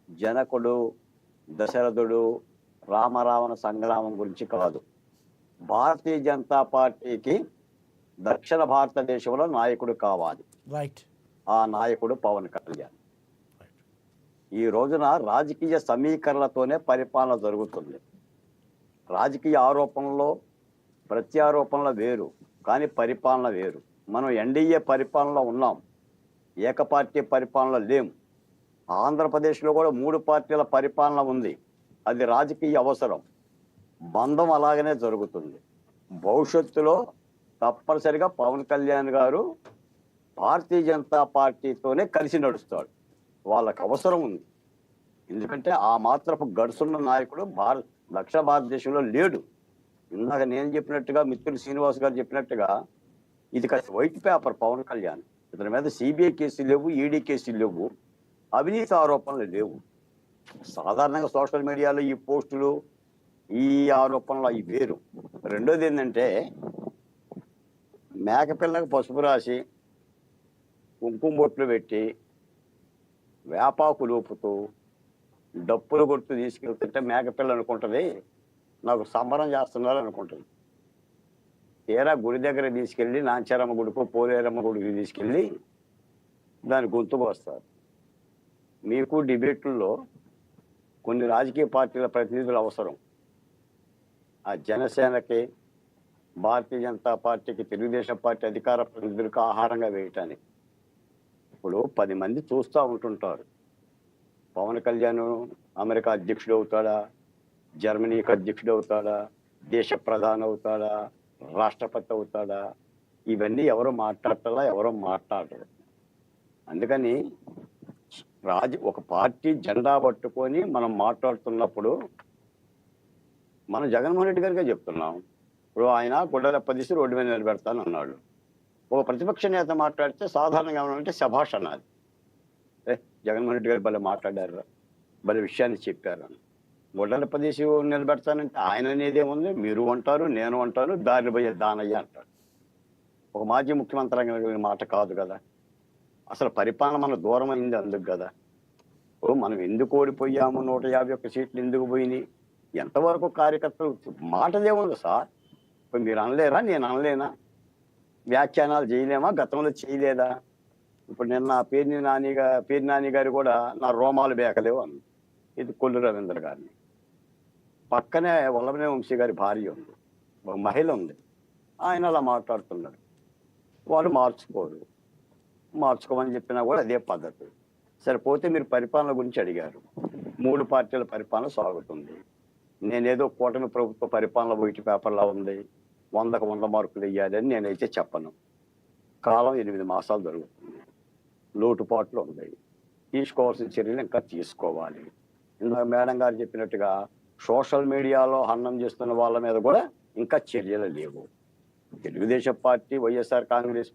జనకుడు, దశరథుడు, రామరావణ సంగ్రామం గురించి కాదు. భారతీయ జనతా పార్టీకి దక్షిణ భారతదేశంలో నాయకుడు కావాలి. రైట్. ఆ నాయకుడు పవన్ కళ్యాణ్. రైట్. ఈ రోజున రాజకీయ సమీకరణలతోనే పరిపాలన జరుగుతుంది. రాజకీయ ఆరోపణలో ప్రత్యారోపణలు వేరు, కానీ పరిపాలన వేరు. మనం ఎన్డీఏ పరిపాలనలో ఉన్నాం, ఏకపార్టీ పరిపాలన లేం. ఆంధ్రప్రదేశ్లో కూడా 3 పార్టీల పరిపాలన ఉంది. అది రాజకీయ అవసరం. బంధం అలాగనే జరుగుతుంది. భవిష్యత్తులో తప్పనిసరిగా పవన్ కళ్యాణ్ గారు భారతీయ జనతా పార్టీతోనే కలిసి నడుస్తాడు. వాళ్ళకు అవసరం ఉంది. ఎందుకంటే ఆ మాత్రపు గడుసున్న నాయకుడు దక్షిణ భారతదేశంలో లేడు. ఇందాక నేను చెప్పినట్టుగా, మిత్రులు శ్రీనివాస్ గారు చెప్పినట్టుగా, ఇది వైట్ పేపర్ పవన్ కళ్యాణ్. ఇతని మీద సిబిఐ కేసులు లేవు, ఈడీ కేసులు లేవు, అవినీతి ఆరోపణలు లేవు. సాధారణంగా సోషల్ మీడియాలో ఈ పోస్టులు, ఈ ఆరోపణలు అవి వేరు. రెండోది ఏంటంటే, మేకపిల్లకు పసుపు రాసి కుంకుమ బొట్లు పెట్టి వేపాకు లోపుతూ డప్పులు కొడుతూ తీసుకెళ్తుంటే మేకపిల్ల అనుకుంటుంది నాకు సంబరం చేస్తున్నారు అనుకుంటుంది. తీరా గుడి దగ్గర తీసుకెళ్ళి నాంచారమ్మ గుడికో పోలేరమ్మ గుడికి తీసుకెళ్ళి దాని గొంతుకు వస్తారు. మీకు డిబేట్లలో కొన్ని రాజకీయ పార్టీల ప్రతినిధులు అవసరం. ఆ జనసేనకి, భారతీయ జనతా పార్టీకి, తెలుగుదేశం పార్టీ అధికార ప్రతినిధులకు ఆహారంగా వేయటానికి. ఇప్పుడు 10 మంది చూస్తూ ఉంటుంటారు. పవన్ కళ్యాణ్ అమెరికా అధ్యక్షుడు అవుతాడా, జర్మనీకి అధ్యక్షుడు అవుతాడా, దేశ ప్రధాని అవుతాడా, రాష్ట్రపతి అవుతాడా, ఇవన్నీ ఎవరు మాట్లాడటలా, ఎవరో మాట్లాడరు. అందుకని ఒక పార్టీ జెండా పట్టుకొని మనం మాట్లాడుతున్నప్పుడు మనం జగన్మోహన్ రెడ్డి గారికే చెప్తున్నాం. ఇప్పుడు ఆయన గుడ్డలెప్పదీసి రోడ్డు మీద నిలబెడతాను అన్నాడు. ఒక ప్రతిపక్ష నేత మాట్లాడితే సాధారణంగా ఏమన్నా శభాష్ అన్నది. జగన్మోహన్ రెడ్డి గారు భలే మాట్లాడారు, భలే విషయాన్ని చెప్పారు. గుడ్డలెప్పదీసి నిలబెడతానంటే ఆయన అనేది ఏముంది, మీరు అంటారు, నేను అంటాను, దారిని పోయే దానయ్య అంటాడు. ఒక మాజీ ముఖ్యమంత్రి మాట కాదు కదా. అసలు పరిపాలన మన దూరం అయింది అందుకు కదా. మనం ఎందుకు ఓడిపోయాము, 151 సీట్లు ఎందుకు పోయినాయి, ఎంతవరకు కార్యకర్తలు మాటదేముంది సార్. ఇప్పుడు మీరు అనలేరా, నేను అనలేనా, వ్యాఖ్యానాలు చేయలేమా, గతంలో చేయలేదా? ఇప్పుడు నిన్న పేర్ని నాని గారు కూడా నా రోమాలు బేకలేవు అంది. ఇది కొల్లు రవీంద్ర గారిని. పక్కనే వల్లభనే వంశీ గారి భార్య ఉంది, ఒక మహిళ ఉంది, ఆయన అలా మాట్లాడుతున్నారు. వాళ్ళు మార్చుకోమని చెప్పినా కూడా అదే పద్ధతి. సరిపోతే మీరు పరిపాలన గురించి అడిగారు. 3 పార్టీల పరిపాలన సాగుతుంది. నేనేదో కూటమి ప్రభుత్వ పరిపాలన వైట్ పేపర్లా ఉంది, 100కు 100 మార్కులు వేయాలి అని నేనైతే చెప్పను. కాలం 8 మాసాలు జరుగుతుంది, లోటుపాట్లు ఉన్నాయి, తీసుకోవాల్సిన చర్యలు ఇంకా తీసుకోవాలి. ఇందాక మేడం గారు చెప్పినట్టుగా సోషల్ మీడియాలో హన్నం చేస్తున్న వాళ్ళ మీద కూడా ఇంకా చర్యలు లేవు. తెలుగుదేశం పార్టీ, వైఎస్ఆర్ కాంగ్రెస్,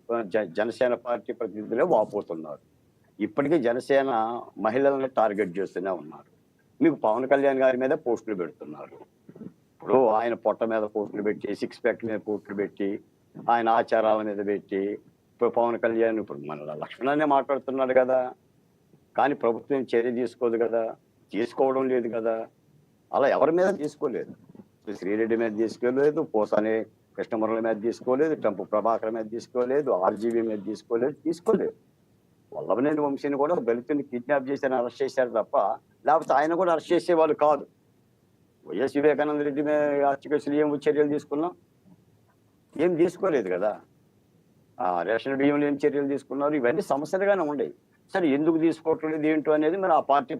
జనసేన పార్టీ ప్రతినిధులే వాపోతున్నారు. ఇప్పటికీ జనసేన మహిళలను టార్గెట్ చేస్తూనే ఉన్నారు. మీకు పవన్ కళ్యాణ్ గారి మీద పోస్టులు పెడుతున్నారు. ఇప్పుడు ఆయన పొట్ట మీద పోస్టులు పెట్టి, 6 ప్యాక్ మీద పోస్టులు పెట్టి, ఆయన ఆచారాల మీద పెట్టి, ఇప్పుడు పవన్ కళ్యాణ్ ఇప్పుడు మన లక్ష్మణనే మాట్లాడుతున్నాడు కదా. కానీ ప్రభుత్వం చర్య తీసుకోదు కదా, తీసుకోవడం లేదు కదా. అలా ఎవరి మీద తీసుకోలేదు. శ్రీరెడ్డి మీద తీసుకోలేదు, పోసాని కృష్ణమురళి మీద తీసుకోలేదు, టంపు ప్రభాకర్ మీద తీసుకోలేదు, ఆర్జీవీ మీద తీసుకోలేదు. వల్లభనేని వంశీని కూడా దళితుని కిడ్నాప్ చేశారని అరెస్ట్ చేశారు తప్ప, లేకపోతే ఆయన కూడా అరెస్ట్ చేసేవాళ్ళు కాదు. వైఎస్ వివేకానంద రెడ్డి మీద హత్య కేసులు ఏం చర్యలు తీసుకున్నాం? ఏం తీసుకోలేదు కదా. రేషన్ బియ్యంలో ఏం చర్యలు తీసుకున్నారు? ఇవన్నీ సమస్యలుగానే ఉండేవి. సరే, ఎందుకు తీసుకోవట్లేదు ఏంటో అనేది మరి ఆ పార్టీ